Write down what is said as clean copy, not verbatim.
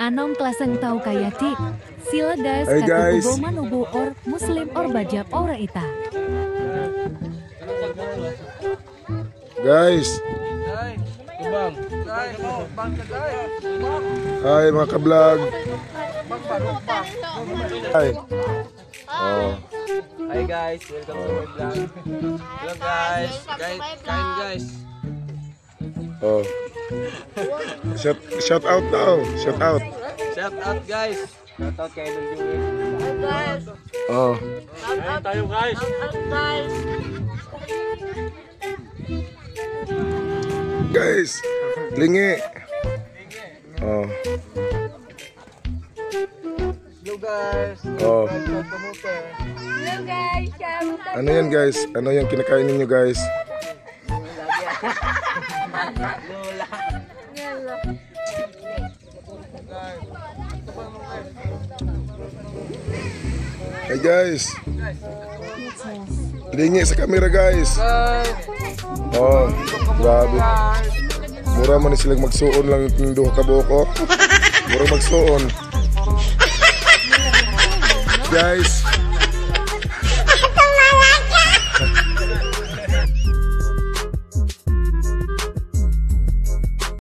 Anom klaseng tau kaya cik. Sila guys, Hey guys. katu goman ubu or muslim or bajab ora ita. Guys. Hai mga ka-vlog. Hai. Oh. Hi guys, welcome to my vlog. Hello guys, kain guys. Oh. Shout out now. Shout out. Shout out guys. Shout out kay Idol Joey. Hi guys. Oh. Kain tayo guys. Guys. Lingi. Oh. Hello guys. Oh. Hello guys. Ano yan guys? Ano yung kinakain ninyo guys? Lola. Hey guys. Lingi sa camera guys. Oh, grabe. Mura man silang magsuon lang ng duha ka buko. Mura magsuon. Guys.